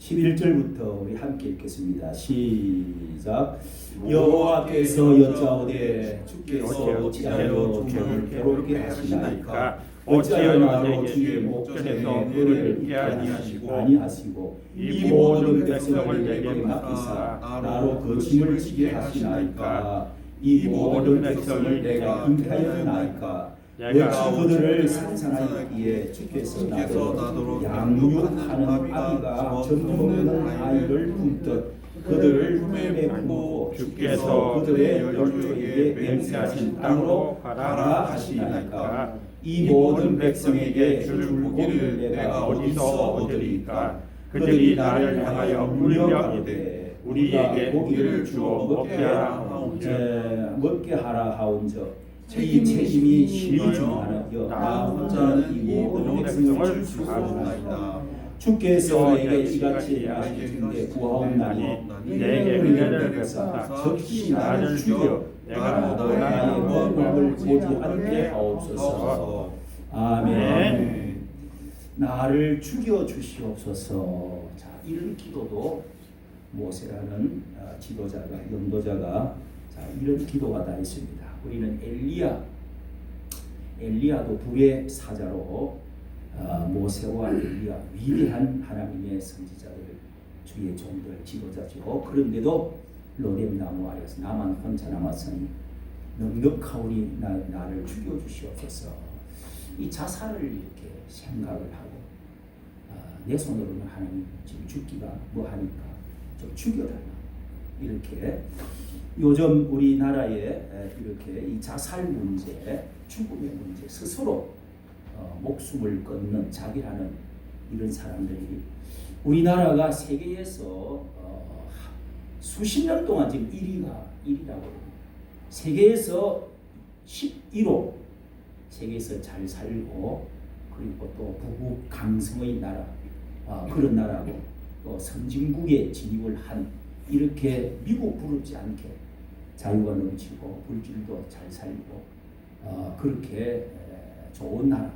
11절부터 우리 함께 읽겠습니다. 시작. 여호와께서 여짜오되 주께서 어찌하여 종을 괴롭게 하시나이까? 어찌하여 나로 주의 목전에서 의를 잊게 아니하시고 이 모든 백성을 내게 맡기사 나로 그 짐을 지게 하시나이까? 이 모든 백성을 내가 인하였나이까? 어찌 그들을 상상하기에 주께서 나더러 양육하는 아비가 젖먹는 아이를 품듯 그들을 품에 품고 주께서 그들의 열조에게 맹세하신 땅으로 가라 하시나이까? 이 모든 백성에게 줄 고기를 내가 어디서 얻으리까? 그들이 나를 향하여 물려 가로되 우리에게 고기를 주어 먹게 하라 하온즉 이 책임이 실중하여 나 혼자는 이 모든 백성을 줄 수 없나이다. 주께서 내게 이같이 말하시는데 구하옵나니 내게 은혜를 베푸사 적시 나를 죽여 내가 나의 원망을 보지 않게 하옵소서. 아멘. 나를 죽여 주시옵소서. 자, 이런 기도도 모세라는 지도자가 영도자가 이런 기도가 다 있습니다. 우리는 엘리야도 불의 사자로 모세와 엘리야 위대한 하나님의 선지자들 주의 종들 지도자죠. 그런데도 로뎀 나무 아래서 나만 혼자 남았으니 넉넉하오니 나를 죽여주시옵소서. 이 자살을 이렇게 생각을 하고 내 손으로는 하나님 지금 죽기가 뭐하니까 좀 죽여달라 이렇게 요즘 우리나라에 이렇게 이 자살 문제, 죽음의 문제, 스스로 목숨을 끊는 자기라는 이런 사람들이 우리나라가 세계에서 수십 년 동안 지금 1위라고 합니다. 세계에서 11호, 세계에서 잘 살고 그리고 또 부국 강성의 나라, 그런 나라고 또 선진국에 진입을 한 이렇게 미국 부럽지 않게 자유가 넘치고 물질도 잘 살고 그렇게 좋은 나라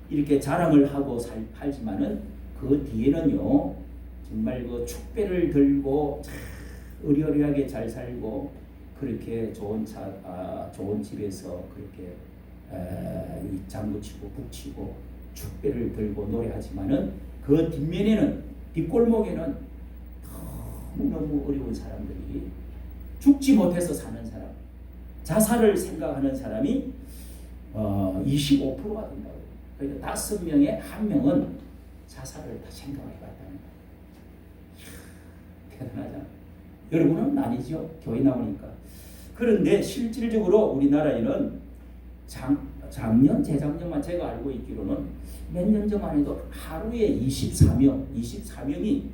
이렇게 자랑을 하고 살지만은 그 뒤에는요 정말 그 축배를 들고 의리의리하게 잘 살고 그렇게 좋은 좋은 집에서 그렇게 이 장구치고 북치고 축배를 들고 노래하지만은 그 뒷면에는 뒷골목에는 너무 어려운 사람들이 죽지 못해서 사는 사람, 자살을 생각하는 사람이 25%가 된다고. 그러니까 5명에 1명은 자살을 다 생각해봤다는 거예요. 대단하잖아. 여러분은 아니죠. 교회 나오니까. 그런데 실질적으로 우리나라에는 작년, 재작년만 제가 알고 있기로는 몇 년 전만 해도 하루에 24명이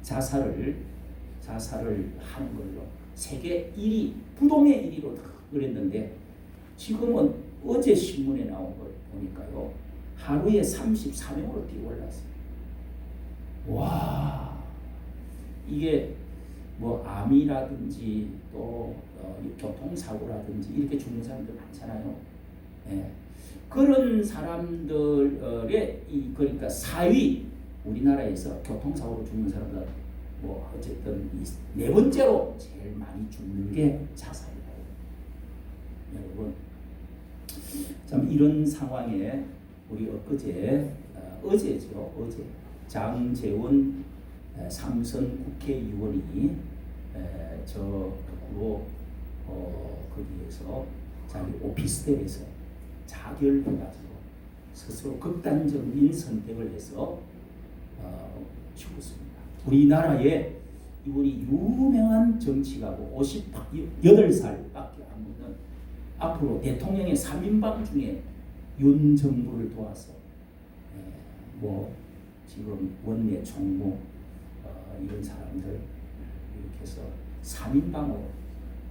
자살을 하는 걸로 세계 1위, 부동의 1위로 그랬는데 지금은 어제 신문에 나온 걸 보니까요. 하루에 34명으로 뛰어올랐어요. 와, 이게 뭐 암이라든지 또 교통사고라든지 이렇게 죽는 사람들 많잖아요. 예. 그런 사람들의 그러니까 4위 우리나라에서 교통사고로 죽는 사람들 뭐 어쨌든 네 번째로 제일 많이 죽는 게 자살이라고. 여러분 참 이런 상황에 우리 어제 장제원 삼선 국회의원이 저 거기에서 자기 오피스텔에서 자결해가지고 스스로 극단적인 선택을 해서 죽었습니다. 우리나라에 이분이 유명한 정치가고 58살밖에 안 되는 앞으로 대통령의 3인방 중에 윤 정부를 도와서 뭐 지금 원내 총무 이런 사람들 이렇게 해서 3인방으로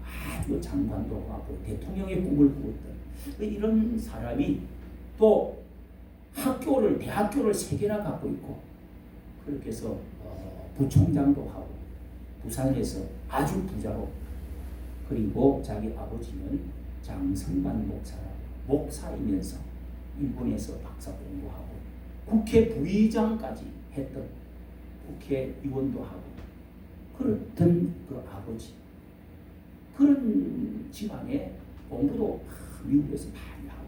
아주 장관도 하고 대통령의 꿈을 꾸었던 이런 사람이 또 대학교를 3개나 갖고 있고 그렇게 해서 부총장도 하고 부산에서 아주 부자로 그리고 자기 아버지는 장성만 목사이면서 일본에서 박사 공부하고 국회 부의장까지 했던 국회의원도 하고 그렇던 그 아버지 그런 집안에 공부도 미국에서 많이 하고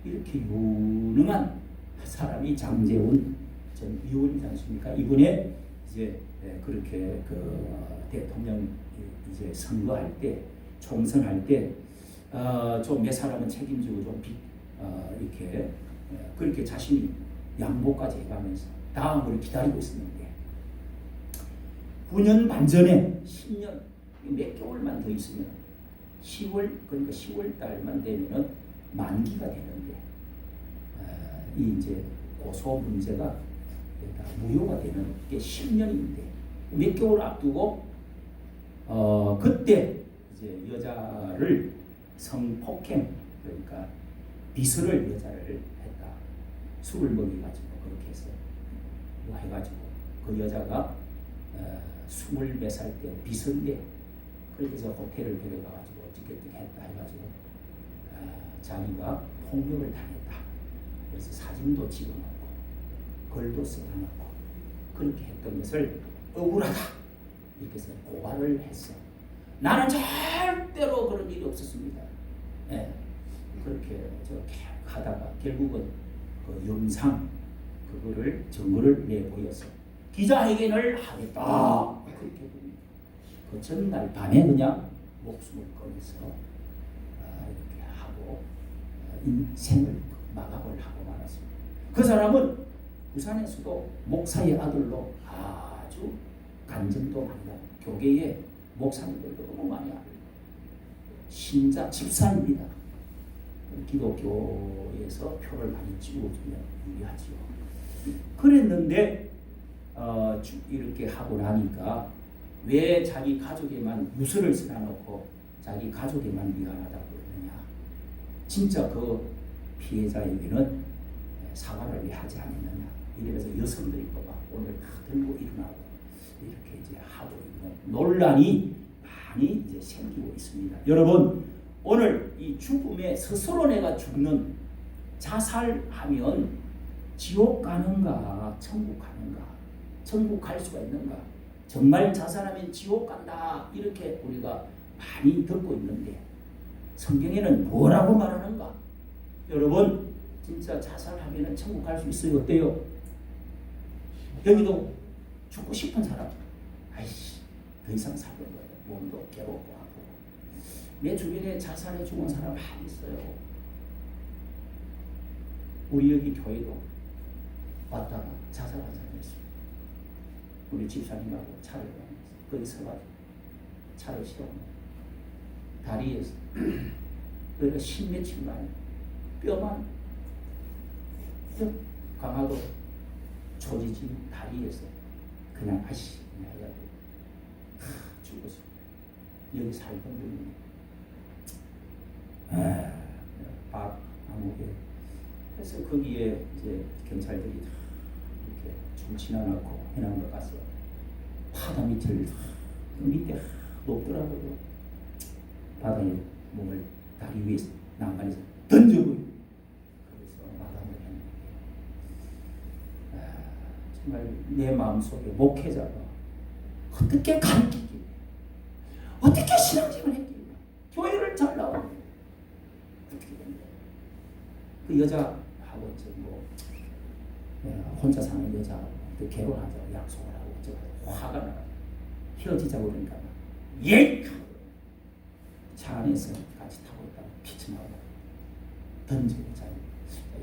이렇게 유능한 사람이 장제원 전 의원이지 않습니까? 이번에 이제 그렇게 그 대통령 이제 선거할 때 총선할 때 좀 몇 사람은 책임지고 좀 이렇게 그렇게 자신이 양보까지 해가면서 다음을 기다리고 있었는데 9년 반 전에 10년 몇 개월만 더 있으면 10월 그러니까 10월 달만 되면은 만기가 되는데 이 이제 고소 문제가 무효가 되는 게 10년인데 몇 개월 앞두고 그때 이제 여자를 성폭행 그러니까 비서를 여자를 했다. 술을 먹여가지고 그렇게 해서 뭐 해가지고 그 여자가 24살 때 비서인데 그렇게 해서 호텔을 데려가가지고 어떻게 했다 해가지고 자기가 폭력을 당했다. 그래서 사진도 찍어놓고 글도 써놓고 그렇게 했던 것을 억울하다 이렇게 해서 고발을 했어. 나는 절대로 그런 일이 없었습니다. 네. 그렇게 하다가 결국은 그 영상 그거를 증거를 내보여서 기자회견을 하겠다. 그렇게 그 전날 밤에 그냥 목숨을 꺼내서 이렇게 하고 인생을 마감을 하고 말았습니다. 그 사람은 부산에서도 목사의 아들로 아주 간증도 많이 하고 교계에 목사님들도 너무 많이 알고 신자 집사입니다. 기독교에서 표를 많이 찍어주면 유리하지요. 그랬는데 이렇게 하고 나니까 왜 자기 가족에만 유서를 써놓고 자기 가족에만 미안하다고 그러느냐. 진짜 그 피해자에게는 사과를 왜 하지 않았느냐. 이러면서 여성들이 막 오늘 다 들고 일어나고 이렇게 이제 하고 있는 논란이 많이 이제 생기고 있습니다. 여러분 오늘 이 죽음에 스스로 내가 죽는 자살하면 지옥 가는가 천국 가는가 천국 갈 수가 있는가 정말 자살하면 지옥 간다 이렇게 우리가 많이 듣고 있는데 성경에는 뭐라고 말하는가? 여러분 진짜 자살하면 천국 갈 수 있어요? 어때요? 여기도 죽고 싶은 사람 아이씨 더 이상 살는 거예요. 몸도 괴롭고 아프고 내 주변에 자살해 죽은 사람 많이 있어요. 우리 여기 교회도 왔다가 자살한 사람이 있어요. 우리 집사님하고 차를 가면서 거기 서가지고 차를 세우고 다리에서 그러니까 십몇칠 만에 뼈만 쭉 강하고 조지진 다리에서 그냥 아씨 그냥 해가지고 죽었어. 여기 살던 분이 밥 아무게 그래서 거기에 이제 경찰들이 이렇게 줄 지나놓고 해난 것 가서 바다 밑을 밑에 높더라고요. 바다에 몸을 다리 위에 난간에서 던져버려. 그래서 마감을 했는데 정말 내 마음속에 목회자가 어떻게 가르치기 어떻게 신앙생활을 했길래 교회를 잘 나오고 그 여자하고 뭐 혼자 사는 여자하고 결혼하자고 약속을 하고 화가 나요. 헤어지자고 그러니까 예! 차 안에서 같이 타고 있다가 피쳐나오고 던지고 자고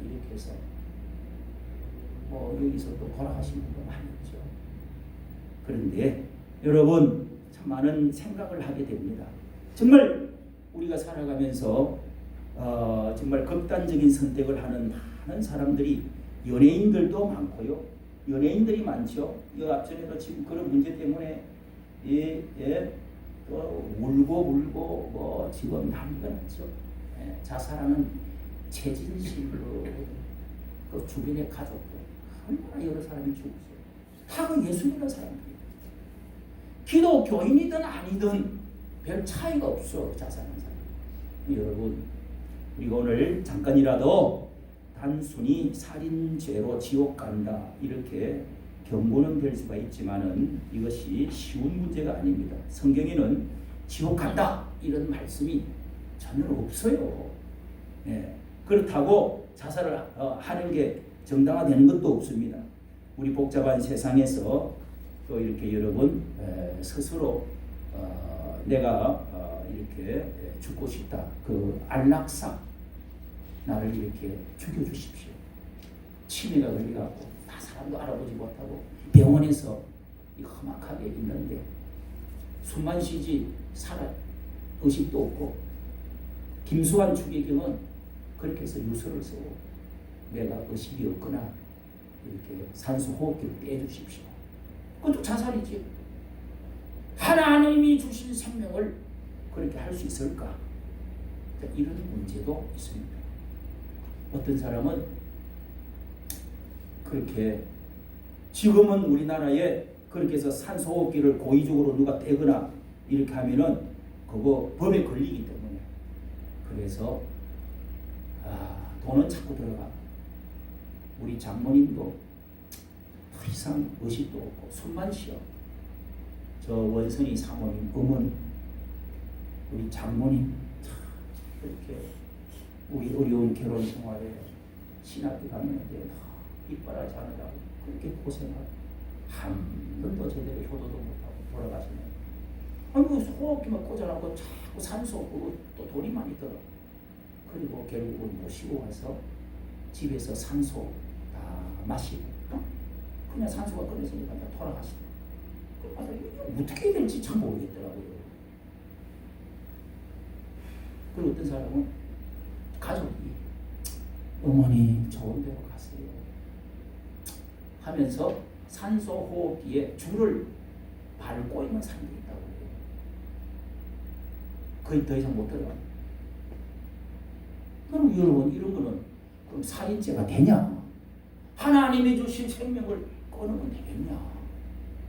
이렇게 해서 뭐 여기서 또 돌아가신 분도 많이 있죠. 그런데 여러분 참 많은 생각을 하게 됩니다. 정말 우리가 살아가면서 정말 극단적인 선택을 하는 많은 사람들이 연예인들도 많고요. 연예인들이 많죠. 이 앞전에도 지금 그런 문제 때문에 또 울고 불고 뭐 지금 난리가 났죠. 자살하는 최진실 그 주변의 가족들 얼마나 여러 사람이 죽었어요. 다 그 예수 믿는 사람들이에요. 기독교인이든 아니든 별 차이가 없어 자살하는 사람. 여러분 우리가 오늘 잠깐이라도 단순히 살인죄로 지옥 간다 이렇게 경고는 될 수가 있지만은 이것이 쉬운 문제가 아닙니다. 성경에는 지옥 간다 이런 말씀이 전혀 없어요. 예. 그렇다고 자살을 하는 게 정당화되는 것도 없습니다. 우리 복잡한 세상에서 또 이렇게 여러분 스스로 내가 이렇게 죽고 싶다. 그 안락사 나를 이렇게 죽여주십시오. 치매가 걸려갖고 다 사람도 알아보지 못하고 병원에서 험악하게 있는데 숨만 쉬지 살아 의식도 없고 김수환 추기경은 그렇게 해서 유서를 쓰고 내가 의식이 없거나 이렇게 산소 호흡기를 떼주십시오. 그것도 자살이지. 하나님이 주신 생명을 그렇게 할 수 있을까? 이런 문제도 있습니다. 어떤 사람은 그렇게 지금은 우리나라에 그렇게 해서 산소호흡기를 고의적으로 누가 떼거나 이렇게 하면은 그거 법에 걸리기 때문에 그래서 돈은 자꾸 들어가. 우리 장모님도 더 이상 의식도 없고 숨만 쉬어. 저 원선이 사모님 어머니 우리 장모님 그렇게 우리 어려운 결혼 생활에 신학교 다니는데 이빨하지 않으라고 그렇게 고생하고 한 번도 제대로 효도도 못하고 돌아가시네. 아이고 호흡기만 꽂아놓고 자꾸 산소 없고 또 돈이 많이 들어. 그리고 결국은 모시고 와서 집에서 산소 다 마시고 그냥 산소가 끊어지니까 다 돌아가시네. 어떻게 해야 될지 참 모르겠더라고요. 그리고 어떤 사람은 가족이 어머니 좋은 데로 가세요 하면서 산소 호흡기에 줄을 밟고 있는 사람도 있다고 해요. 거의 더 이상 못 들어가요. 그럼 여러분 이런 거는 그럼 살인죄가 되냐? 하나님이 주신 생명을 끊으면 되겠냐?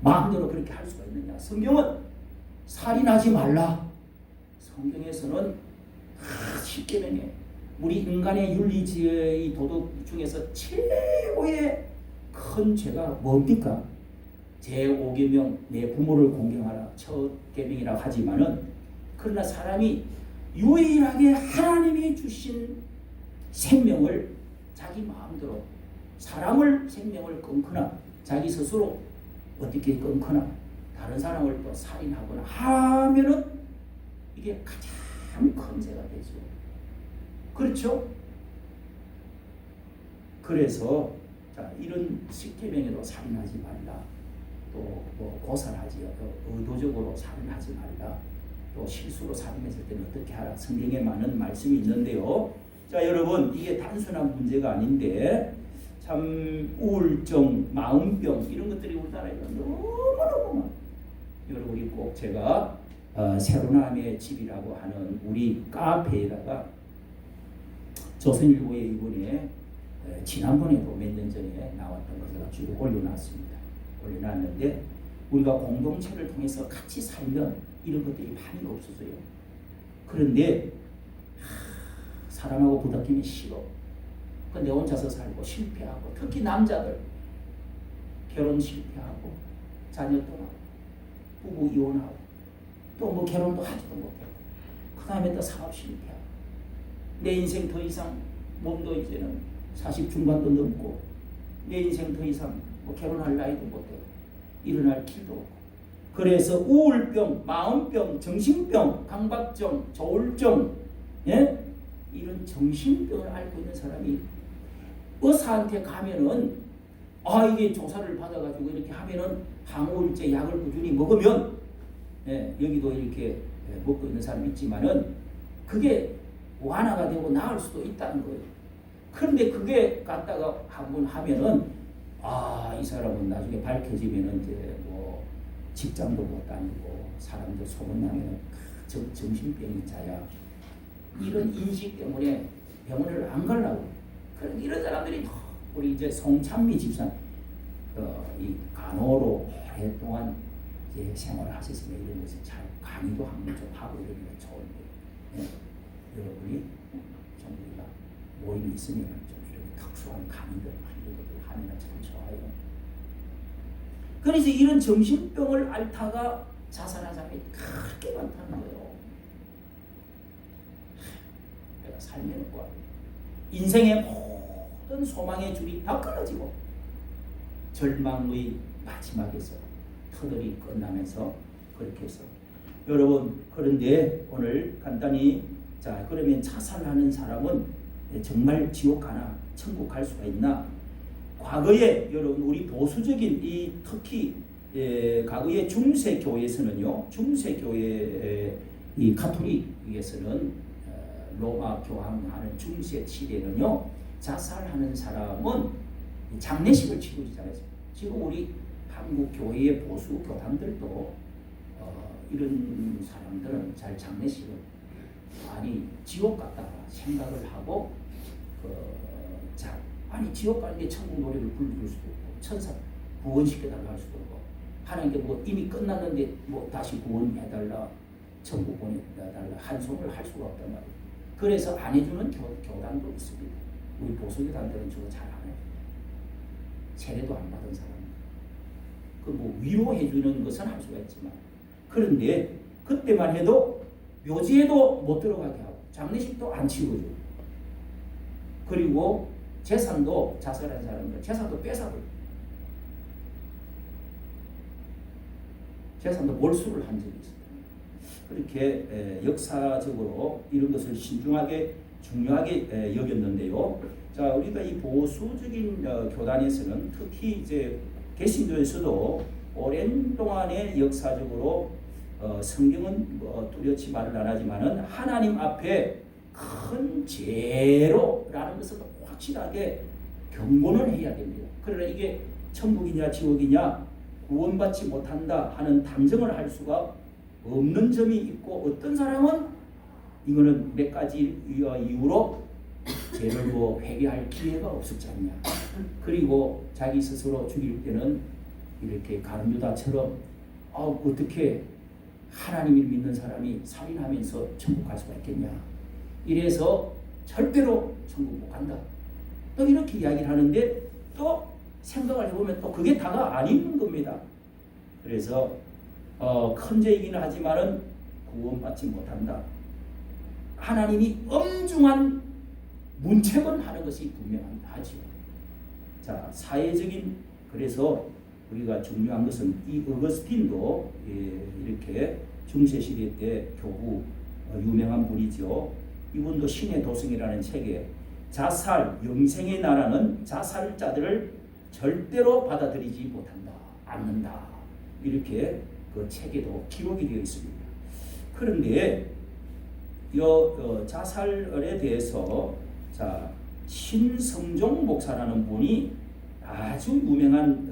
마음대로 그렇게 할 수가 있느냐? 성경은 살인하지 말라. 성경에서는 십계명에 우리 인간의 윤리지의 도덕 중에서 최고의 큰 죄가 뭡니까? 제5계명 내 부모를 공경하라 첫 계명이라고 하지만은 그러나 사람이 유일하게 하나님이 주신 생명을 자기 마음대로 사람을 생명을 끊거나 자기 스스로 어떻게 끊거나 다른 사람을 또 살인하거나 하면은 이게 가장 큰 죄가 되죠. 그렇죠? 그래서 자, 이런 십계명에도 살인하지 말라. 또 뭐 고살하지 의도적으로 살인하지 말라. 또 실수로 살인했을 때는 어떻게 하라. 성경에 많은 말씀이 있는데요. 자, 여러분 이게 단순한 문제가 아닌데 참 우울증, 마음병 이런 것들이 우리나라에 너무너무 많아요. 여러분이 꼭 제가 새로남의 집이라고 하는 우리 카페에다가 조선일보에 이번에 지난번에도 몇 년 전에 나왔던 거 제가 쭉 올려놨습니다. 올려놨는데 우리가 공동체를 통해서 같이 살면 이런 것들이 많이 없어져요. 그런데 사람하고 부닥기면 싫어. 내 혼자서 살고 실패하고 특히 남자들 결혼 실패하고 자녀 떠나고 부부 이혼하고 또 뭐 결혼도 하지도 못하고 그 다음에 또 사업 실패하고 내 인생 더 이상 몸도 이제는 40 중반도 넘고 내 인생 더 이상 뭐 결혼할 나이도 못되고 일어날 길도 없고 그래서 우울병, 마음병, 정신병, 강박증, 조울증 예? 이런 정신병을 앓고 있는 사람이 의사한테 가면은 이게 조사를 받아가지고 이렇게 하면은 항우울제 약을 꾸준히 먹으면 여기도 이렇게 먹고 있는 사람이 있지만은 그게 완화가 되고 나을 수도 있다는 거예요. 그런데 그게 갖다가 한번 하면은 이 사람은 나중에 밝혀지면은 이제 뭐 직장도 못 다니고 사람들 소문나면은 정신병인 자야. 이런 인식 때문에 병원을 안 가려고. 그런 이런 사람들이 우리 이제 송찬미 집사 이 간호로 오랫동안 이제 생활을 하셨으면 이런 것을 잘 강의도 한번 좀 하고 이러는 게 좋은데 여러분이 좀 우리가 모임이 있으면 좀 이런 특수한 강의들 이런 것들 하면 참 좋아요. 그래서 이런 정신병을 앓다가 자살한 사람이 그렇게 많다는 거예요. 내가 살면 뭐 인생의 모든 소망의 줄이 다 끊어지고 절망의 마지막에서 터널이 끝나면서 그렇게 해서 여러분, 그런데 오늘 간단히 자 그러면 자살하는 사람은 정말 지옥 가나 천국 갈 수가 있나? 과거에 여러분 우리 보수적인 이 특히 과거의 중세 교회에서는요, 중세 교회 이 가톨릭에서는 로마 교황하는 중세 시대는요, 자살하는 사람은 장례식을 치르잖아요. 지금 우리 한국 교회의 보수 교단들도 이런 사람들은 잘 장례식을 아니 지옥 갔다가 생각을 하고 아니 지옥 가는데 천국 노래를 불러줄 수도 없고 천사 구원시켜달라 할 수도 없고 하나님께 뭐 이미 끝났는데 뭐 다시 구원해달라 천국 보내달라 한 손을 할 수가 없단 말이에요. 그래서 안 해주는 교단도 있습니다. 우리 보수교단들은 저거 잘 안 해요. 세례도 안 받은 사람 그 뭐 위로해주는 것은 할 수가 있지만 그런데 그때만 해도 묘지에도 못 들어가게 하고 장례식도 안 치러주고 그리고 재산도 자살한 사람들 재산도 뺏어버려 재산도 몰수를 한 적이 있습니다. 그렇게 역사적으로 이런 것을 신중하게 중요하게 여겼는데요. 자 우리가 이 보수적인 교단에서는 특히 이제 개신교에서도 오랜 동안의 역사적으로 성경은 뭐 뚜렷이 말을 안 하지만은 하나님 앞에 큰 죄로라는 것을 확실하게 경고는 해야 됩니다. 그러나 이게 천국이냐 지옥이냐 구원받지 못한다 하는 단정을 할 수가 없는 점이 있고 어떤 사람은 이거는 몇 가지 이유로 죄를 뭐 회개할 기회가 없었지 않냐. 그리고 자기 스스로 죽일 때는 이렇게 가룟유다처럼 어떻게 하나님을 믿는 사람이 살인하면서 천국 갈 수가 있겠냐. 이래서 절대로 천국 못 간다. 또 이렇게 이야기를 하는데 또 생각을 해보면 또 그게 다가 아닌 겁니다. 그래서 큰 죄이기는 하지만은 구원받지 못한다. 하나님이 엄중한 문책은 하는 것이 분명하죠. 자, 사회적인 그래서 우리가 중요한 것은 이 어거스틴도 이렇게 중세 시대 때 교부 유명한 분이죠. 이분도 신의 도성이라는 책에 자살 영생의 나라는 자살자들을 절대로 받아들이지 못한다, 않는다 이렇게 그 책에도 기록이 되어 있습니다. 그런데 이 자살에 대해서 자 신성종 목사라는 분이 아주 유명한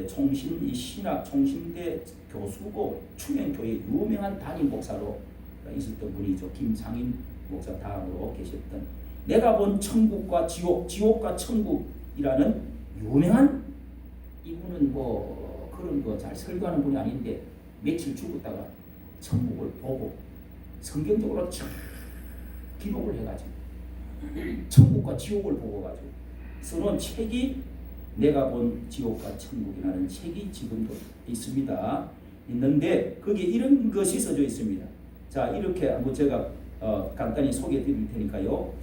총신 신학 총신대 교수고 충행교회 유명한 담임 목사로 있었던 분이죠. 김상인 목사 다음으로 계셨던 내가 본 천국과 지옥, 지옥과 천국이라는 유명한 이분은 뭐 그런 거 잘 설교하는 분이 아닌데 며칠 죽었다가 천국을 보고 성경적으로 쫙 기록을 해가지고 천국과 지옥을 보고 가지고 쓰는 책이 내가 본 지옥과 천국이라는 책이 지금도 있습니다. 있는데 거기에 이런 것이 써져 있습니다. 자 이렇게 한번 제가 간단히 소개해 드릴 테니까요.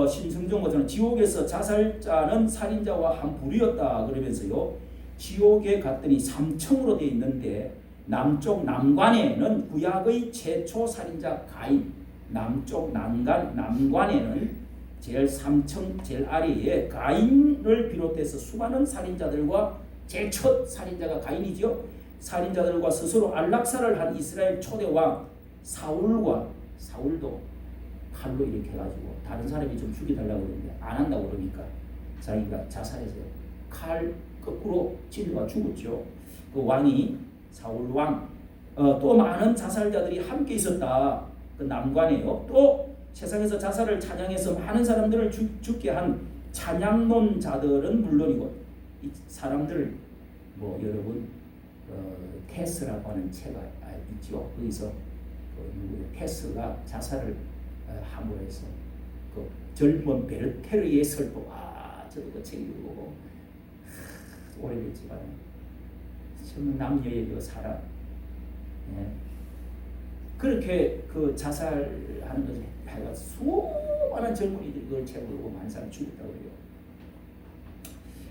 신성종 목사는 지옥에서 자살자는 살인자와 한 부류였다 그러면서요. 지옥에 갔더니 3층으로 되어 있는데 남쪽 난관에는 구약의 최초 살인자 가인, 남쪽 남관에는 제일 3층 제일 아래에 가인을 비롯해서 수많은 살인자들과 제일 첫 살인자가 가인이죠. 살인자들과 스스로 안락사를 한 이스라엘 초대 왕 사울도 칼로 이렇게 해가지고 다른 사람이 좀 죽여달라고 그러는데 안 한다고 그러니까 자기가 자살해서 칼 거꾸로 찔러가 죽었죠. 그 왕이 사울 왕 또 많은 자살자들이 함께 있었다. 그 남관에요. 또 세상에서 자살을 찬양해서 많은 사람들을 죽게 한 찬양론자들은 물론이고 이 사람들 뭐 여러분 테스라고 하는 책 있죠. 거기서 테스가 자살을 함으로 해서 그 젊은 베르테르의 설법 저도 그 책 읽고 오래됐지만 젊은 남녀의 그 사랑, 예. 그렇게 그 자살하는 것을 하여가 수많은 젊은이들이 그걸 책으로 많은 사람이 죽었다고 그래요.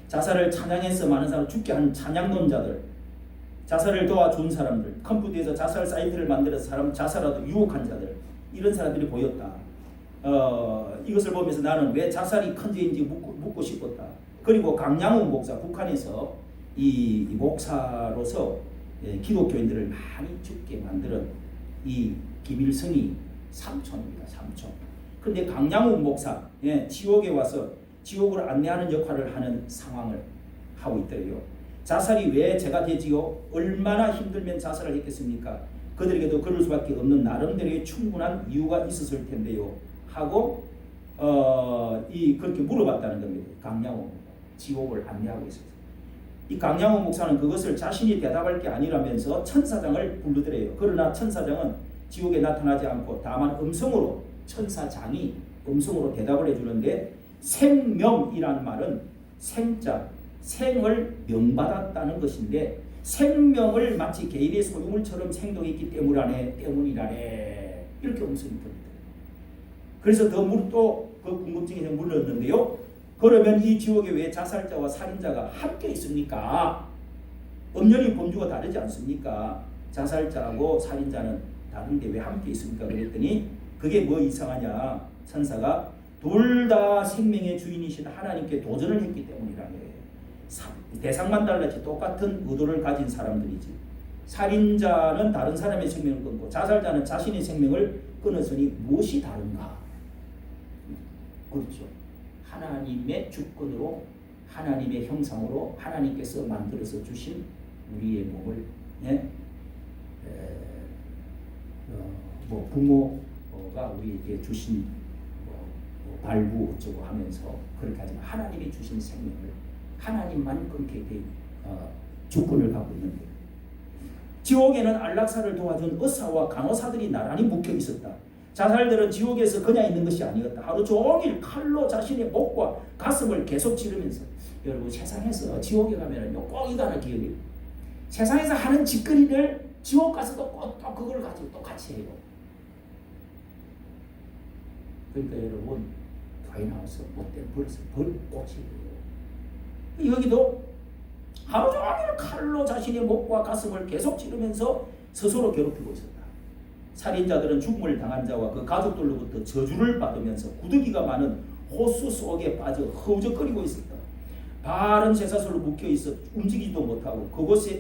자살을 찬양해서 많은 사람을 죽게 한 찬양론자들, 자살을 도와준 사람들, 컴퓨터에서 자살 사이트를 만들어서 사람 자살하도 유혹한 자들, 이런 사람들이 보였다. 이것을 보면서 나는 왜 자살이 큰 죄인지 묻고 싶었다. 그리고 강양훈 목사, 북한에서 이 목사로서 기독교인들을 많이 죽게 만드는 이 김일성이 삼촌입니다. 삼촌. 근데 강양훈 목사, 지옥에 와서 지옥을 안내하는 역할을 하는 상황을 하고 있더래요. 자살이 왜 죄가 되지요? 얼마나 힘들면 자살을 했겠습니까? 그들에게도 그럴 수밖에 없는 나름대로의 충분한 이유가 있었을 텐데요. 하고 그렇게 물어봤다는 겁니다. 강양호 지옥을 안내하고 있었어요. 이 강양호 목사는 그것을 자신이 대답할 게 아니라면서 천사장을 부르더래요. 그러나 천사장은 지옥에 나타나지 않고 다만 천사장이 음성으로 대답을 해주는데, 생명이라는 말은 생을 명받았다는 것인데, 생명을 마치 개인의 소유물처럼 생동했기 때문이라네. 이렇게 음성이 듭니다. 그래서 또 그 궁금증이 물었는데요. 그러면 이 지옥에 왜 자살자와 살인자가 함께 있습니까? 엄연히 범주가 다르지 않습니까? 자살자하고 살인자는 다른데 왜 함께 있습니까? 그랬더니 그게 뭐 이상하냐? 천사가 둘 다 생명의 주인이신 하나님께 도전을 했기 때문이라네. 대상만 달랐지 똑같은 의도를 가진 사람들이지. 살인자는 다른 사람의 생명을 끊고 자살자는 자신의 생명을 끊었으니 무엇이 다른가? 그렇죠. 하나님의 주권으로, 하나님의 형상으로 하나님께서 만들어서 주신 우리의 몸을 부모가 우리에게 주신 발부 어쩌고 하면서 그렇게 하지만 하나님이 주신 생명을 하나님만 끊게 된 주권을 갖고 있는데, 지옥에는 안락사를 도와준 의사와 간호사들이 나란히 묵혀 있었다. 자살들은 지옥에서 그냥 있는 것이 아니었다. 하루 종일 칼로 자신의 목과 가슴을 계속 찌르면서, 여러분 세상에서 지옥에 가면은 꼭 이거 하나 기억해요. 세상에서 하는 짓거리를 지옥 가서도 꼭 또 그걸 가지고 똑같이 해요. 그러니까 여러분 교회 나와서 못된 버릇을 고치고요. 여기도 하루 종일 칼로 자신의 목과 가슴을 계속 찌르면서 스스로 괴롭히고 있었다. 살인자들은 죽음을 당한 자와 그 가족들로부터 저주를 받으면서 구더기가 많은 호수 속에 빠져 허우적거리고 있었다. 바른 쇠사슬로 묶여 있어 움직이지도 못하고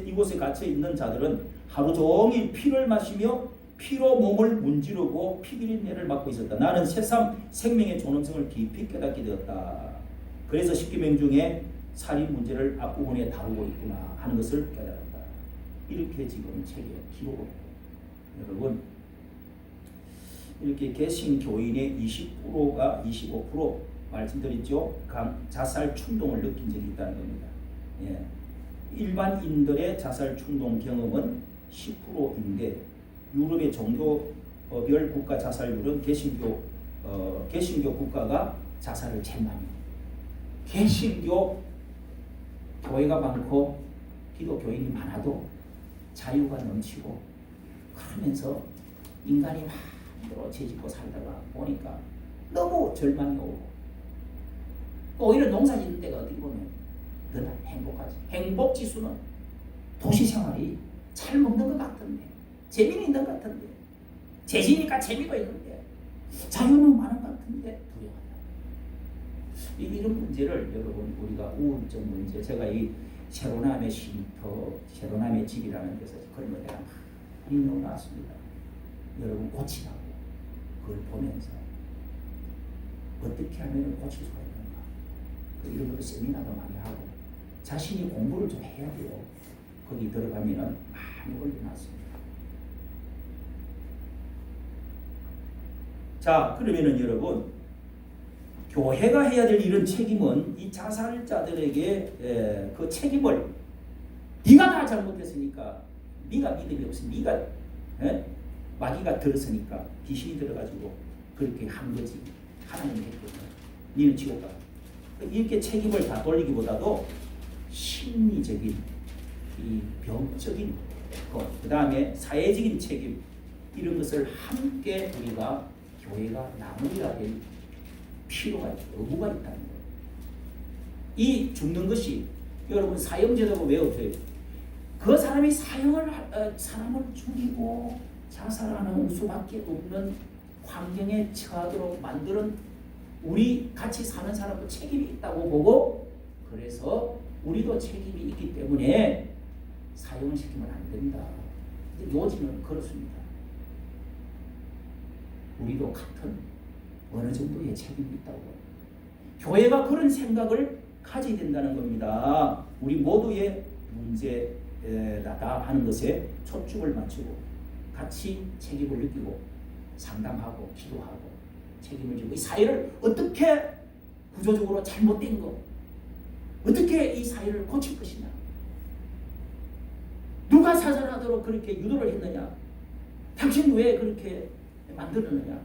이곳에 갇혀 있는 자들은 하루 종일 피를 마시며 피로 몸을 문지르고 피비린내를 맡고 있었다. 나는 새삼 생명의 존엄성을 깊이 깨닫게 되었다. 그래서 십계명 중에 살인 문제를 앞부분에 다루고 있구나 하는 것을 깨달았다. 이렇게 지금 책에 기록을 해요. 여러분, 이렇게 개신교인의 20%가 25% 말씀드렸죠. 자살 충동을 느낀 적이 있다는 겁니다. 일반인들의 자살 충동 경험은 10%인데 유럽의 종교별 국가 자살률은 개신교 국가가 자살을 제일 많이 해요. 개신교 교회가 많고 기독교인이 많아도 자유가 넘치고 그러면서 인간이 마음대로 죄짓고 살다가 보니까 너무 절망이 오고, 오히려 농사 짓는 데가 어떻게 보면 더 행복하지. 행복 지수는 도시 생활이 잘 먹는 것 같은데, 재미는 있는 것 같은데, 재지니까 재미도 있는데, 자유는 많은 것 같은데 불행하다. 이런 문제를 여러분 우리가 우울증 문제, 제가 이 세로남의 쉼터, 세로남의 집이라는 데서 그런 걸 내가 많이 넣어놨습니다. 여러분 고치라고 그걸 보면서 어떻게 하면 고칠 수가 있는가, 이런 것도 세미나도 많이 하고 자신이 공부를 좀 해야 돼요. 거기 들어가면은 많이 올려놨습니다. 자, 그러면은 여러분, 교회가 해야 될 이런 책임은 이 자살자들에게 그 책임을 네가 다 잘못했으니까, 네가 믿음이 없으니, 네가 마귀가 들었으니까, 귀신이 들어가지고 그렇게 한 거지. 하나님이 했거든. 너는 지옥 가. 이렇게 책임을 다 돌리기보다도 심리적인 이 병적인 것, 그 다음에 사회적인 책임 이런 것을 함께 우리가 교회가 나누어야 될 필요가 있고 의무가 있다는 거예요. 이 죽는 것이 여러분 사형제도가 왜 없어요? 그 사람이 사람을 죽이고 자살하는 수밖에 없는 환경에 처하도록 만드는 우리 같이 사는 사람도 책임이 있다고 보고, 그래서 우리도 책임이 있기 때문에 사형을 시키면 안 된다. 근데 요즘은 그렇습니다. 우리도 같은 어느 정도의 책임이 있다고 봐요. 교회가 그런 생각을 가져야 된다는 겁니다. 우리 모두의 문제다 하는 것에 초점을 맞추고 같이 책임을 느끼고 상담하고 기도하고 책임을 지고 이 사회를 어떻게 구조적으로 잘못된 거, 어떻게 이 사회를 고칠 것이냐, 누가 사살하도록 그렇게 유도를 했느냐, 당신 왜 그렇게 만들었느냐,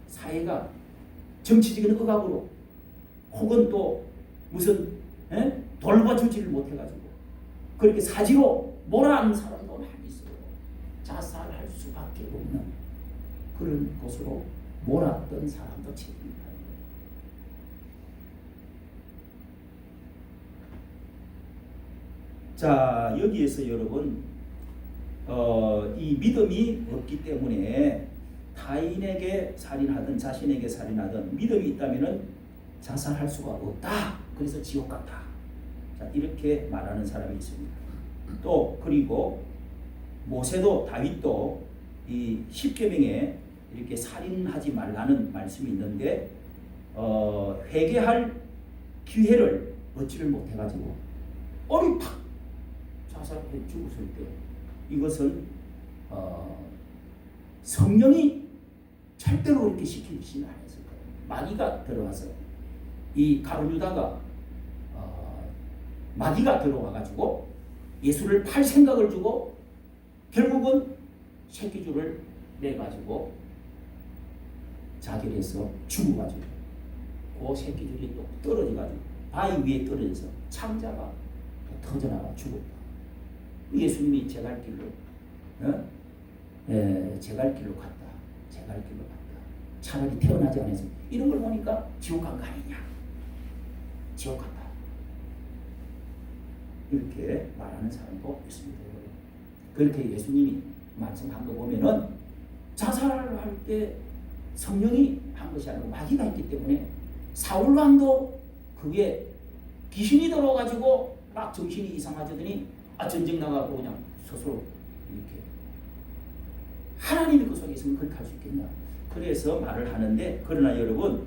사회가 정치적인 억압으로 혹은 또 무슨 돌봐주지를 못해가지고 그렇게 사지로 몰아가는 사람도 많이 있어요. 자살할 수밖에 없는 그런 곳으로 몰았던 사람도 책임이다. 자, 여기에서 여러분 이 믿음이 없기 때문에 타인에게 살인하든 자신에게 살인하든 믿음이 있다면은 자살할 수가 없다. 그래서 지옥 같다. 자, 이렇게 말하는 사람이 있습니다. 또 그리고 모세도 다윗도 이 십계명에 이렇게 살인하지 말라는 말씀이 있는데 회개할 기회를 얻지를 못해가지고 어리 팍 자살해 죽었을 때 이것은 성령이 절대로 그렇게 시키지는 않았을 거예요. 마귀가 들어와서 이 가룟유다가 마귀가 들어와가지고 예수를 팔 생각을 주고 결국은 새끼줄을 내가지고 자결해서 죽어가지고 그 새끼줄이 또 떨어져가지고 바위 위에 떨어져서 창자가 터져나가 죽었다. 예수님이 제 갈 길로 제 갈 길로 갔다. 제 갈 길로 갔다. 차라리 태어나지 않았으면 이런 걸 보니까 지옥 간 거 아니냐. 지옥 갔다. 이렇게 말하는 사람도 있습니다. 그렇게 예수님이 말씀한 거 보면은 자살을 할 때 성령이 한 것이 아니고 마귀가 있기 때문에 사울 왕도 그게 귀신이 들어가지고 막 정신이 이상해지더니 전쟁 나가고 그냥 스스로 이렇게 하나님이 그 속에 있으면 그렇게 할 수 있겠냐. 그래서 말을 하는데 그러나 여러분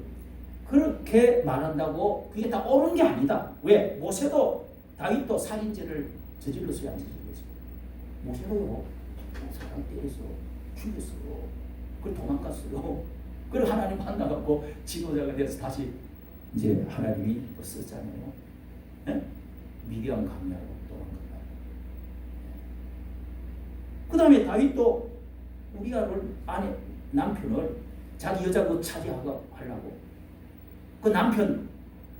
그렇게 말한다고 그게 다 옳은 게 아니다. 왜? 모세도 다윗도 살인죄를 저질렀어요, 안 저질렀어요? 모세도요 사람 때렸어, 죽였어, 그리고 도망갔어요. 그리고 하나님 만나갖고 지도자가 돼서 다시 이제 하나님이 또 썼잖아요. 미디안 강야로 도망갔다. 그 다음에 다윗도 우리아를 아내 남편을 자기 여자고 차지하고 하려고 그 남편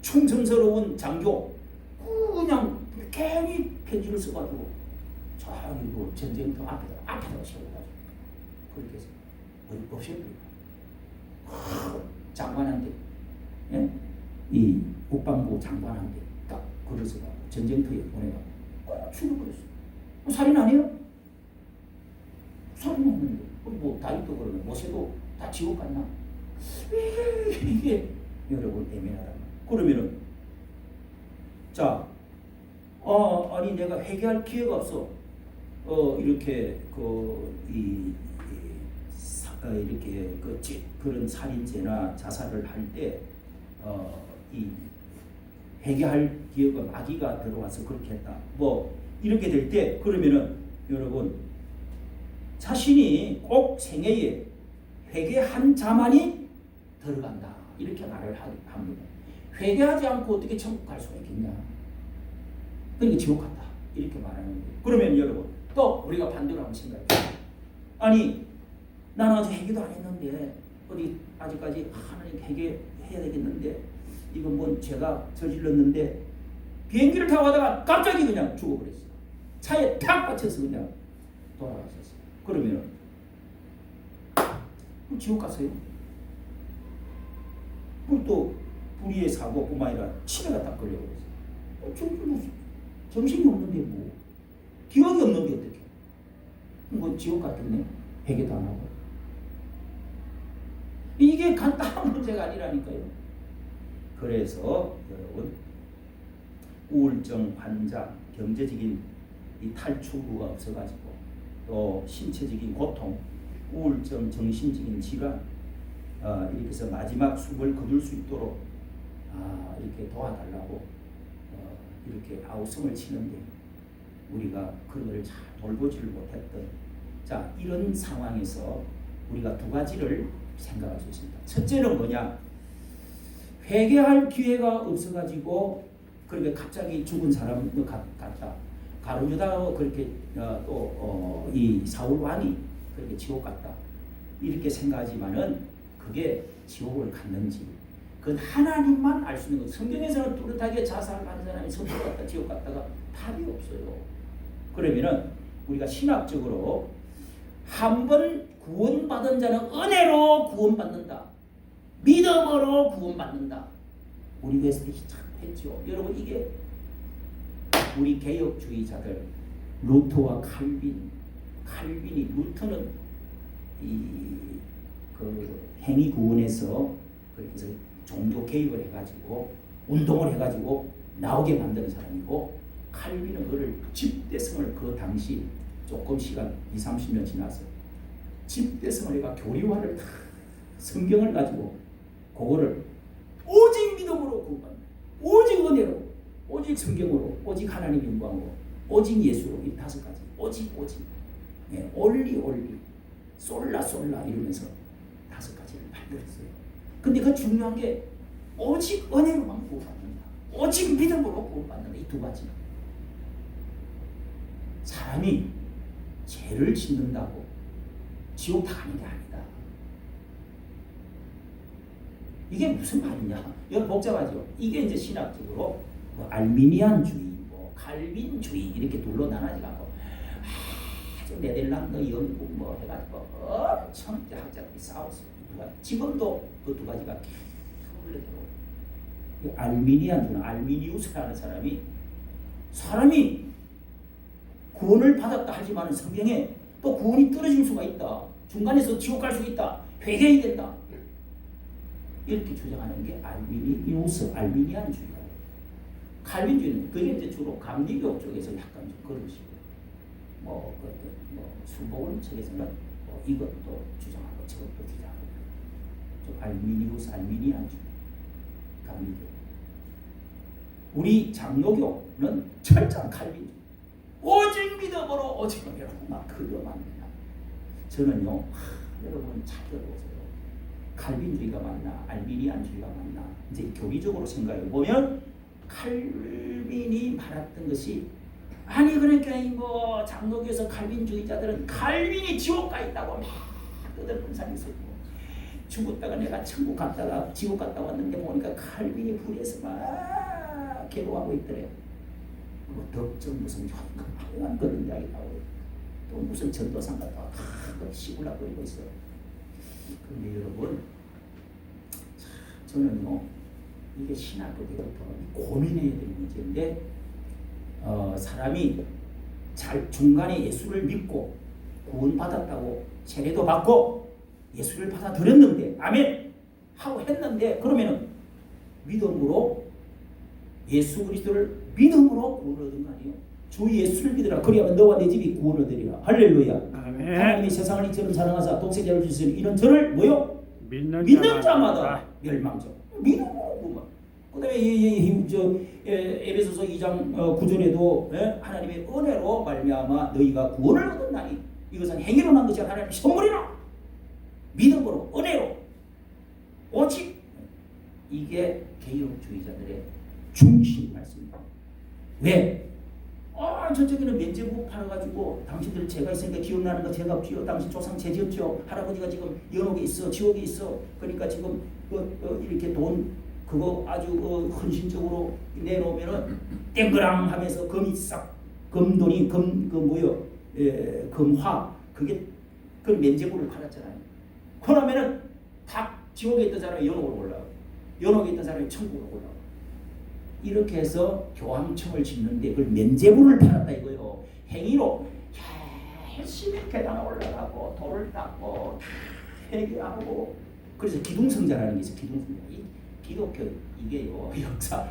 충성스러운 장교 그냥 괜히 편지를 써가지고 저기 그 전쟁터 앞에다가 세워가지고 그렇게 해서 없애버리고 장관한테 이 국방부 장관한테 딱 그래서 전쟁터에 보내가 죽여버렸어. 살인 아니에요? 살인했는데 뭐 다윗도 그러면 모세도 다 지옥 갔나? 이게 여러분 애매하다. 그러면은 자 아니 내가 회개할 기회가 없어. 이렇게 이렇게 그런 살인죄나 자살을 할 때 이 회개할 기회가 마귀가 들어와서 그렇게 했다. 뭐 이렇게 될 때 그러면은 여러분 자신이 꼭 생애에 회개한 자만이 들어간다. 이렇게 말을 합니다. 회개하지 않고 어떻게 천국 갈 수가 있겠냐. 그러니까 지옥 같다. 이렇게 말하는 거예요. 그러면 여러분 또 우리가 반대로 한번 생각해요. 아니 나는 아직 회개도 안 했는데 어디 아직까지 하나님 회개해야 되겠는데 이건 뭐 제가 저질렀는데 비행기를 타고 가다가 갑자기 그냥 죽어버렸어요. 차에 탁 받쳐서 그냥 돌아가셨어요. 그러면 지옥 갔어요. 또 불의의 사고뿐만 아니라 치매가 딱 걸려버렸어요. 정신이 없는데 뭐 기억이 없는데 어떻게? 뭐 지옥 같겠네. 회개도 안 하고. 이게 간단한 문제가 아니라니까요. 그래서 여러분 우울증 환자, 경제적인 이 탈출구가 없어가지고 또 신체적인 고통, 우울증, 정신적인 질환 이렇게 해서 마지막 숨을 거둘 수 있도록 이렇게 도와달라고 이렇게 아우성을 치는데 우리가 그걸 잘 돌보지를 못했던 자 이런 상황에서 우리가 두 가지를 생각할 수 있습니다. 첫째는 뭐냐? 회개할 기회가 없어가지고 그렇게 갑자기 죽은 사람 같다. 가룟유다 그렇게 또 이 사울 왕이 그렇게 지옥 갔다. 이렇게 생각하지만은 그게 지옥을 갔는지 그건 하나님만 알 수 있는 것. 성경에서는 뚜렷하게 자살하는 사람이 천국 갔다 지옥 갔다가 답이 없어요. 그러면은 우리가 신학적으로 한 번 구원받은 자는 은혜로 구원받는다. 믿음으로 구원받는다. 우리 교회에서 참 했죠. 여러분 이게 우리 개혁주의자들 루터와 칼빈이 루터는 그 행위 구원에서 그렇게 해서 종교 개혁을 해가지고 운동을 해가지고 나오게 만드는 사람이고 칼빈은 그를 집대성을 그 당시 조금 시간 20-30년 지나서 집대성을 해가 교리화를 다 성경을 가지고 그거를 오직 믿음으로 구원받는 오직 은혜로 오직 성경으로 오직 하나님 영광으로 오직 예수로 이 다섯 가지 오직 예, 올리 솔라 이러면서 다섯 가지를 만들었어요. 근데 그 중요한 게 오직 은혜로만 구원받는다. 오직 믿음으로 구원받는다. 이 두 가지. 사람이 죄를 짓는다고 지옥 다 가는 게 아니다. 이게 무슨 말이냐? 이건 복잡하죠. 이게 이제 신학적으로 뭐 알미니안주의, 뭐 칼빈주의 이렇게 둘로 나눠지고 아주 네덜란드, 영국 뭐 해가지고 엄청 학자들이 싸웠어요. 지금도 그 두 가지가 계속 흘러들어오고 알미니안주는 알미니우스라는 사람이 구원을 받았다 하지만 성경에 또 구원이 떨어질 수가 있다. 중간에서 지옥 갈 수 있다. 회개해야 된다. 이렇게 주장하는 게 알미니안주의고 칼빈주의는 그게 이제 주로 감리교 쪽에서 약간 좀 그러시고 뭐 수복음 측에서는 뭐 이것도 주장하고 저것도 주장하고 좀 알미니안주의 감리교. 우리 장로교는 철저한 칼빈주의. 오직 믿음으로 오직 은혜로 막 그려만니다. 저는요 여러분 잘 들어보세요. 칼빈주의가 맞나 알미니안주의가 맞나 이제 교리적으로 생각해 보면 칼빈이 말했던 것이 아니 그러니까 뭐 장로교에서 칼빈주의자들은 칼빈이 지옥 가 있다고 막 떠들던 사람이 있었고 죽었다가 내가 천국 갔다가 지옥 갔다 왔는데 보니까 칼빈이 불에서 막 괴로워하고 있더래요. 뭐 덕정 무슨 하여간 그런 이야기 나오고 또 무슨 전도상 갔다가 시골라거리고 있어요. 그런데 여러분 저는요 이게 신학교 때부터 고민해야 되는 문제인데 사람이 잘 중간에 예수를 믿고 구원받았다고 세례도 받고 예수를 받아들였는데 아멘 하고 했는데 그러면은 믿음으로 예수 그리스도를 믿음으로 구원을 얻은 거 아니에요? 주 예수를 믿으라 그리하면 너와 내 집이 구원을 얻으리라. 할렐루야. 아멘. 하나님이 세상을 이처럼 사랑하사 독생자를 주시니 이런 저를 뭐요? 믿는 자마다 멸망적. 믿음으로 구원. 그다음에 에베소서 2장 9절에도 하나님의 은혜로 말미암아 너희가 구원을 얻었나니 이것은 행위로 난 것이 하나님의 선물이라. 믿음으로 은혜로 오직 이게 개혁주의자들의 중심 말씀입니다. 왜? 저쪽에는 면제부 팔아가지고 당신들 죄가 있으니까 기억나는 거 제가 당신 조상 죄지었죠. 할아버지가 지금 연옥에 있어 지옥에 있어. 그러니까 지금 이렇게 돈 그거 아주 헌신적으로 내놓으면은 땡그랑 하면서 금이 싹 금돈이 금화 그게 그 면제부를 팔았잖아요. 그러면은 다 지옥에 있던 사람이 연옥으로 올라가고 연옥에 있던 사람이 천국으로 올라가고 이렇게 해서 교황청을 짓는데 그걸 면제부를 팔았다 이거요. 행위로 열심히 계단 올라가고 돌을 닦고 회개하고 그래서 기둥성자라는 게 있어요. 기둥성자. 기독교 이게요 역사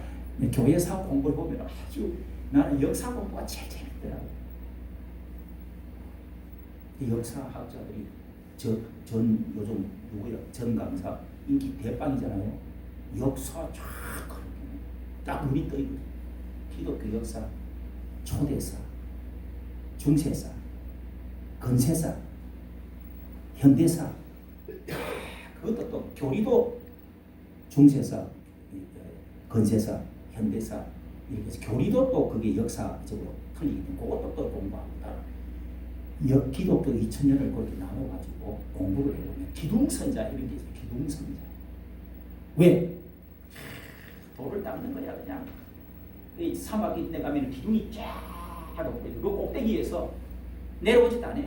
교회사 공부를 보면 아주 나는 역사 공부가 제일 재밌더라고. 역사학자들이 전 요즘 누구야 전 강사 인기 대빵이잖아요. 역사 쫙딱 눈이 떠 있거든. 기독교 역사 초대사, 중세사, 근세사, 현대사. 그것도 또 교리도 중세사, 근세사, 현대사 이렇게 해서 교리도 또 그게 역사적으로 틀리기 때문에 그것도 또 공부합니다. 기독교 2000년을 그렇게 나눠가지고 공부를 해보면 기둥선자 이런 게 있어요. 기둥선자. 왜? 돌을 닦는 거야 그냥. 이 사막 인데 가면 기둥이 쫙 높고 그 꼭대기에서 내려오지도 않아.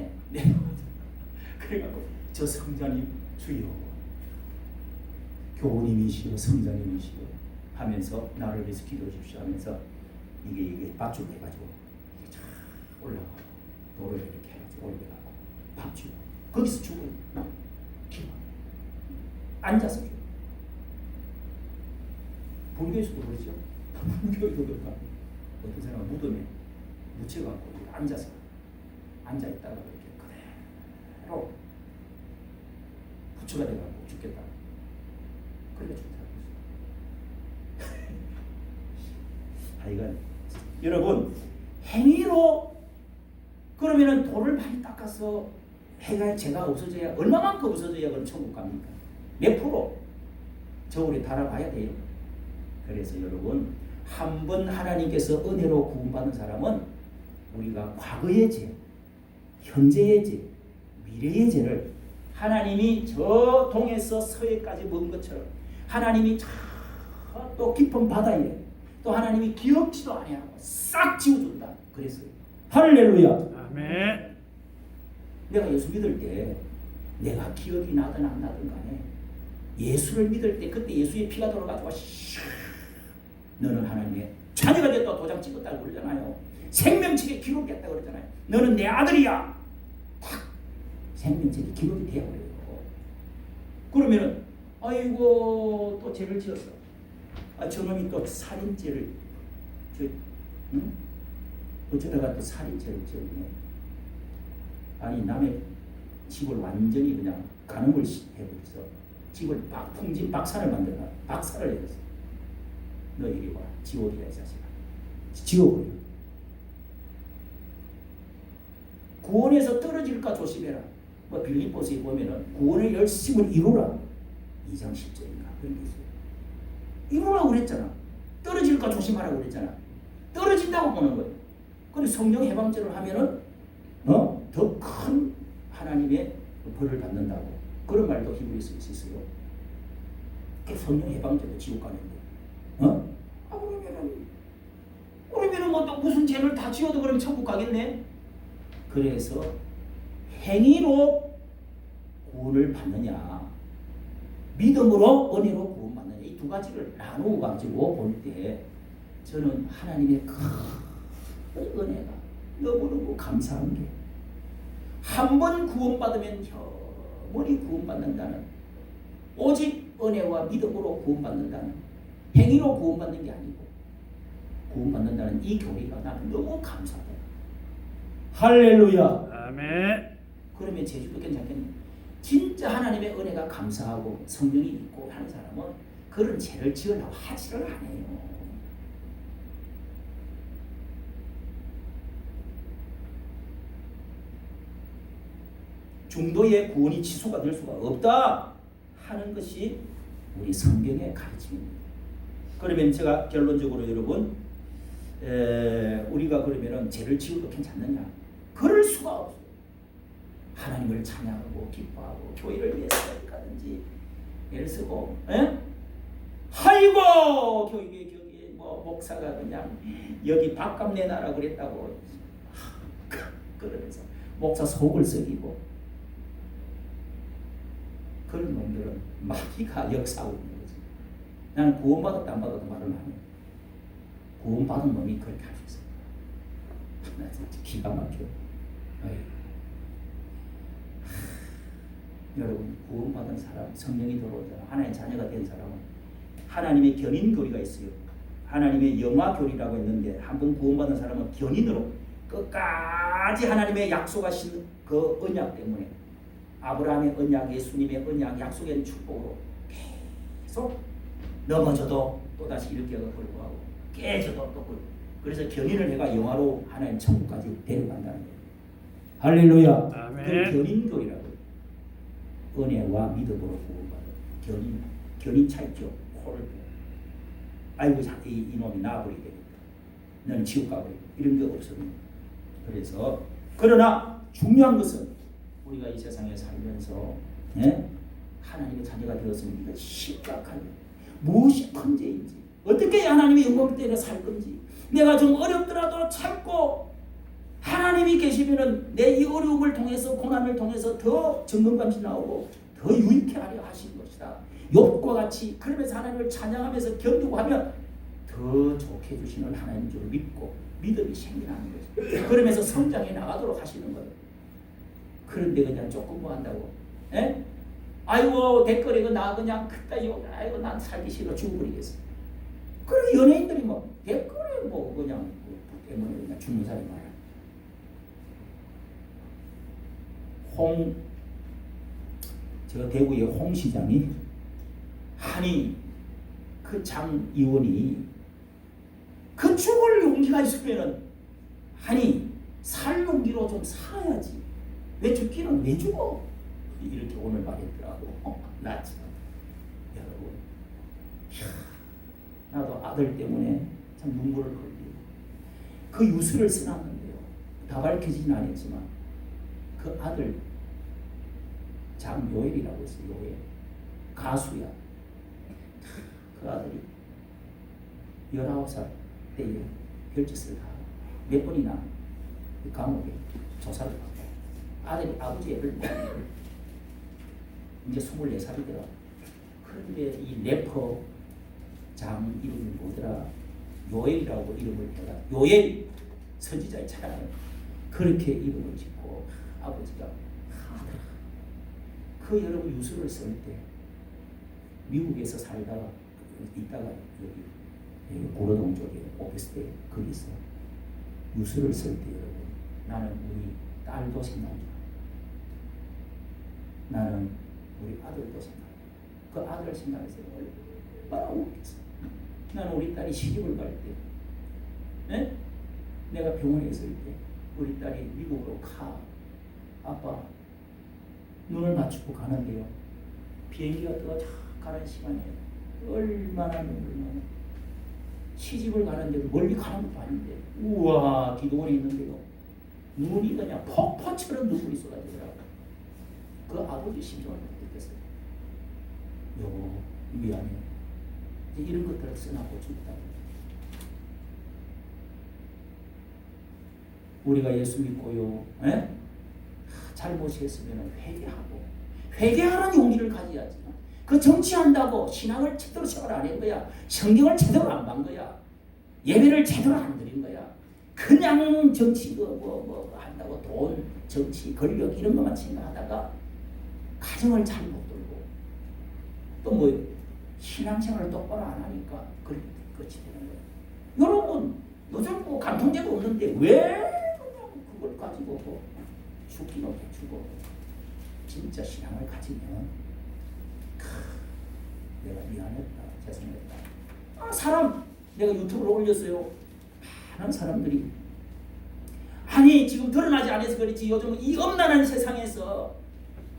그래갖고 저 성자님 주여 교우님이시여 성자님이시여 하면서 나를 위해서 기도해 주십시오 하면서 이게 밧줄 해가지고 이게 쫙 올라가고 돌을 이렇게 해가지고 올려가고 밥 주고 거기서 죽어요. 기도 앉아서 죽어. 불교에서도 그러죠. 불교에도 그렇다. 어떤 사람은 무덤에 묻혀갖고 앉아서 앉아있다가 이렇게 그대로 부처가 돼갖고 죽겠다. 그러니까 좋다고 했어요. 하여간 여러분 행위로 그러면은 돌을 많이 닦아서 해가 죄가 없어져야 얼마만큼 없어져야 그럼 천국 갑니까? 몇 프로? 저울에 달아봐야 돼요. 그래서 여러분 한 번 하나님께서 은혜로 구원받은 사람은 우리가 과거의 죄, 현재의 죄, 미래의 죄를 하나님이 저 동에서 서해까지 먼 것처럼 하나님이 또 깊은 바다에 또 하나님이 기억지도 아니하고 싹 지워준다. 그랬어요. 할렐루야. 아멘. 내가 예수 믿을 때 내가 기억이 나든 안 나든 간에 예수를 믿을 때 그때 예수의 피가 돌아가지고 너는 하나님의 자녀가 됐다 도장 찍었다고 그러잖아요. 생명책에 기록됐다고 그러잖아요. 너는 내 아들이야. 딱 생명책에 기록이 되어버려요. 그러면은 아이고 또 죄를 지었어. 저놈이 또 살인죄를 어쩌다가 또 살인죄를 지었네. 아니 남의 집을 완전히 그냥 간음을 해버려서 집을 풍진 박살을 만들어 박살을 내렸어. 너 이리 와. 지옥이야 이 자식아. 지옥을. 구원에서 떨어질까 조심해라. 뭐 빌립보서에 보면은 구원의 열심을 이루라. 2장 10절인가 그런 게 있어요. 이루라고 그랬잖아. 떨어질까 조심하라고 그랬잖아. 떨어진다고 보는 거예요. 근데 성령 해방죄를 하면은 더 큰 하나님의 벌을 받는다고 그런 말도 히브리서에 있어요. 성령 해방죄도 지옥 가는데. 그러면은 뭐 또 무슨 죄를 다 지어도 그러면 천국 가겠네. 그래서 행위로 구원을 받느냐, 믿음으로 은혜로 구원받느냐 이 두 가지를 나누어 가지고 볼 때 저는 하나님의 큰 은혜가 너무너무 감사한 게 한 번 구원받으면 영원히 구원받는다는 오직 은혜와 믿음으로 구원받는다는 행위로 구원받는 게 아니고 구원받는다는 이 교리가 나는 너무 감사해요. 할렐루야. 아멘. 그러면 제주도 괜찮겠네. 진짜 하나님의 은혜가 감사하고 성령이 있고 하는 사람은 그런 죄를 지으려고 하지를 않아요. 중도의 구원이 취소가 될 수가 없다 하는 것이 우리 성경의 가르침입니다. 그러면 제가 결론적으로 여러분 우리가 그러면은 죄를 지어도 괜찮느냐? 그럴 수가 없어요. 하나님을 찬양하고 기뻐하고 교회를 위해서 어디가든지 애를 쓰고 아이고 교육에 뭐 목사가 그냥 여기 밥값 내놔라 그랬다고 그러면서 목사 속을 썩이고 그런 놈들은 마귀가 역사하고 있는 거지. 나는 구원받았다 안 받았다 말을 안 해. 구원받은 놈이 그렇게 할 수 있어. 나 진짜 기가 막혀. 여러분 구원받은 사람, 성령이 들어오잖아. 하나님의 자녀가 된 사람은 하나님의 견인교리가 있어요. 하나님의 영화교리라고 했는데 한 번 구원받은 사람은 견인으로 끝까지 하나님의 약속하신 그 언약 때문에 아브라함의 언약, 예수님의 언약, 약속의 축복으로 계속 넘어져도 또다시 일으켜가 불구하고 깨져도 또 그래서 견인을 해가 영화로 하나님 천국까지 데려간다는 거예요. 할렐루야. 그 견인교리라고 해요. 은혜와 믿음으로 구원받은 견인 차있죠. 코를 아이고 이놈이 나아버리게 되겠다. 너는 지옥 가버리고 이런 게 없습니다. 그래서 그러나 중요한 것은 우리가 이 세상에 살면서 하나님의 자녀가 되었으면 이거 심각하게 무엇이 큰 죄인지 어떻게 하나님의 영광 때문에 살 건지 내가 좀 어렵더라도 참고 하나님이 계시면은 내 이 어려움을 통해서 고난을 통해서 더 정건감이 나오고 더 유익해 하려 하신 것이다. 욥과 같이 그러면서 하나님을 찬양하면서 견디고 하면 더 좋게 해주시는 하나님 줄 믿고 믿음이 생겨나는 거죠. 그러면서 성장해 나가도록 하시는 거예요. 그런데 그냥 조금 뭐 한다고? 에? 아이고 댓글에 나 그냥 그따요. 아이고 난 살기 싫어 죽어버리겠어. 그리고 연예인들이 뭐 댓글에 뭐 그냥 그 때문에 그냥 죽는 사람이 많아. 저 대구의 홍 시장이 아니 그 장 의원이 그 죽을 용기가 있으면은 아니 살 용기로 좀 살아야지 왜 죽기는 왜 죽어 이렇게 오늘 말했더라고. 나 참 여러분 나도 아들 때문에 참 눈물을 흘리고 그 유서를 써놨는데요 다 밝혀지진 않았지만 그 아들 장요엘이라고 했어요. 요엘 가수야. 그 아들이 19살 때에 별짓을 다 몇 번이나 감옥에 조사를 받고 아들이 아버지 애를 먹는 이제 24살이더라. 그런데 이 래퍼 장 이름이 뭐더라 요엘이라고 이름을 해가 요엘 선지자의 차량을 그렇게 이름을 짓고 아버지가 그 여러분 유서를 쓸 때 미국에서 살다가 있다가 여기 고려동 쪽에 오피스텔 거기서 유서를 쓸 때 여러분 나는 우리 딸도 생각나 나는 우리 아들도 생각나 그 아들 생각해서 얼마나 웃겼어. 나는 우리 딸이 시집을 갈 때 내가 병원에 있을 때 우리 딸이 미국으로 가 아빠 눈을 맞추고 가는데요. 비행기가 떠 가는 시간에 얼마나 눈을 나요. 시집을 가는데도 멀리 가는 것도 아닌데 우와 기도원에 있는데요. 눈이 그냥 폭포처럼 눈물이 쏟아지더라고요. 그 아버지 심정을 느꼈어요. 여보 미안해. 이런 것들을 써놨고 죽다고. 우리가 예수 믿고요. 잘못했으면 회개하는 용기를 가져야지. 그 정치한다고 신앙을 제대로 생활 안 한 거야. 성경을 제대로 안 본 거야. 예배를 제대로 안 드린 거야. 그냥 정치 뭐 한다고 돈, 정치, 권력 이런 것만 생각하다가 가정을 잘못 돌고 또 뭐 신앙생활을 똑바로 안 하니까 그렇게 끝이 되는 거야. 여러분 요즘 뭐 간통죄도 없는데 왜 그냥 그걸 가지고 뭐 죽기는 해주고 진짜 신앙을 가지면 내가 미안했다 죄송했다. 사람 내가 유튜브로 올렸어요. 많은 사람들이 아니 지금 드러나지 않아서 그렇지 요즘 이 엄난한 세상에서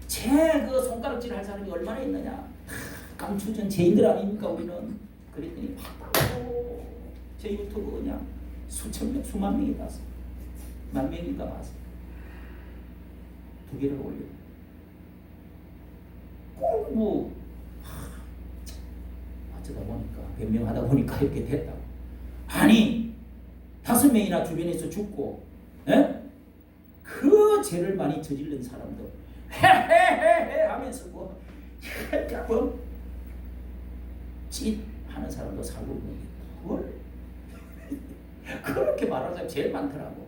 제 그 손가락질 할 사람이 얼마나 있느냐. 감추전 죄인들 아닙니까 우리는. 그랬더니 봤다고 제 유튜브 그냥 수천 명 수만 명이 봤어. 만 명인가 봤어. 2개를 올려. 꼭 뭐 어쩌다 보니까 변명하다 보니까 이렇게 됐다고. 아니 5명이나 주변에서 죽고 그 죄를 많이 저지른 사람도 헤헤헤헤 하면서 뭐 짓 하는 사람도 살고 있는데 그걸 그렇게 말하는 사람이 제일 많더라고.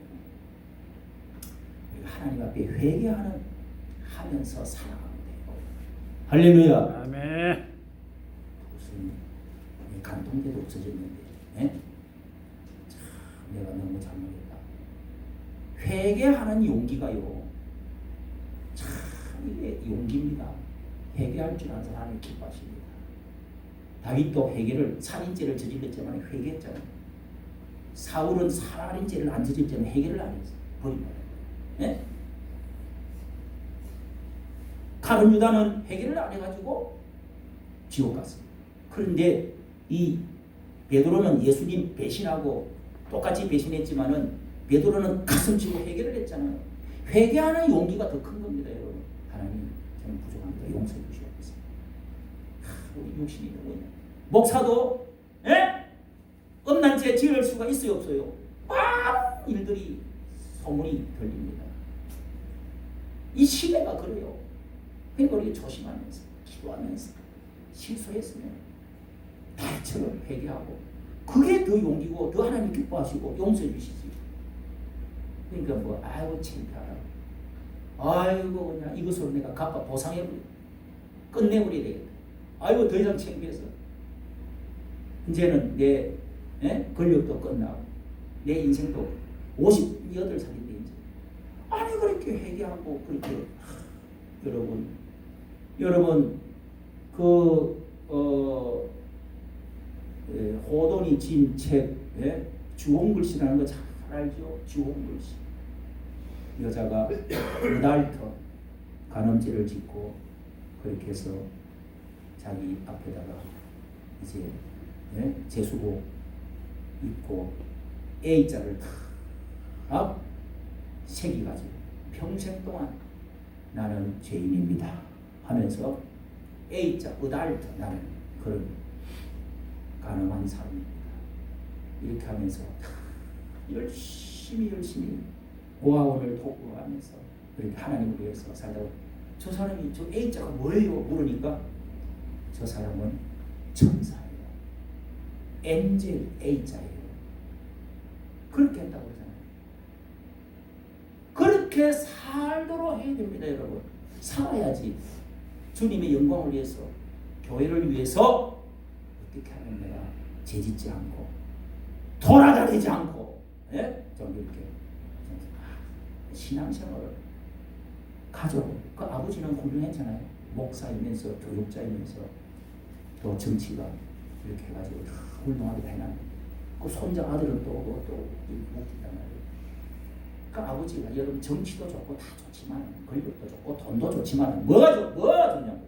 하나님 앞에 회개하는 하면서 살아가면 돼요. 할렐루야. 아멘. 무슨 감동대도 없어졌는데 참 내가 너무 잘못했다. 회개하는 용기가요 참 이게 용기입니다. 회개할 줄 아는 사람이 기뻐하십니다. 다윗도 회개를 살인죄를 저질렀지만 회개했잖아요. 사울은 살인죄를 안 저질렀지만 회개를 안 했어요. 버림받았어요. 가룟 유다는 회개를 안 해가지고 지옥 갔습니다. 그런데 이 베드로는 예수님 배신하고 똑같이 배신했지만은 베드로는 가슴 치고 회개를 했잖아요. 회개하는 용기가 더 큰 겁니다, 여러분. 하나님 저는 부족합니다. 용서해 주시옵소서. 우리 육신이 너무 목사도 엄난 죄 지을 수가 있어요, 없어요? 많은 일들이 소문이 들립니다. 이 시대가 그래요. 그러니까 우리 조심하면서 기도하면서 실수했으면 다처럼 회개하고 그게 더 용기고 더 하나님 기뻐하시고 용서해 주시지. 그러니까 뭐 아이고 창피하라. 아이고 그냥 이것으로 내가 갚아 보상해 끝내버려야 되겠다. 아이고 더 이상 창피해서 이제는 내 권력도 끝나고 내 인생도 58살인데 이제 아니 그렇게 회개하고 그렇게 여러분 그 호돈이 진 책 주홍글씨라는 거 잘 알죠? 주홍글씨 여자가 이달터 간음죄를 짓고 그렇게 해서 자기 앞에다가 이제 제수복 입고 A자를 다 새기가지고 평생 동안 나는 죄인입니다 하면서 A자 이달터 나는 그런 가늠한 사람입니다 이렇게 하면서 열심히 고아원을 독고하면서 그렇게 하나님을 위해서 살다가 저 사람이 저 A자가 뭐예요? 물으니까 저 사람은 천사예요. 엔젤 A자예요. 그렇게 했다고 그러잖아요. 그렇게 살도록 해야 됩니다, 여러분. 살아야지. 주님의 영광을 위해서, 교회를 위해서 어떻게 하면 내가 죄짓지 않고 돌아다니지 않고 좀 이렇게 신앙생활을 가족, 그 아버지는 훌륭했잖아요. 목사이면서 교육자이면서 또 정치가 이렇게 해가지고 훌륭하게 해놨는데 그 손자 아들은 또 목사단 말이에요. 그 아버지가 여러분 정치도 좋고 다 좋지만 권력도 좋고 돈도 좋지만 뭐가 좋냐고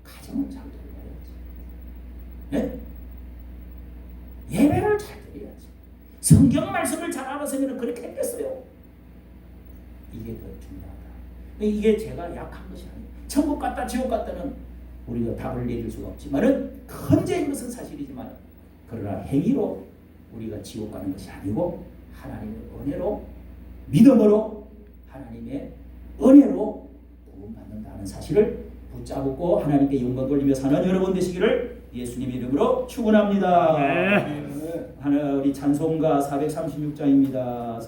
가정을 잘 드려야지. 예배를 잘 드려야지. 성경 말씀을 잘 알았으면 그렇게 했겠어요. 이게 더 중요하다. 이게 제가 약한 것이 아니에요. 천국 갔다 지옥 갔다는 우리가 답을 내릴 수가 없지만은 현재인 것은 사실이지만 그러나 행위로 우리가 지옥 가는 것이 아니고 하나님의 은혜로 믿음으로 하나님의 은혜로 구원받는다는 사실을 붙잡고 하나님께 영광 돌리며 사는 여러분 되시기를 예수님의 이름으로 축원합니다. 네. 하나 우리 찬송가 436장입니다.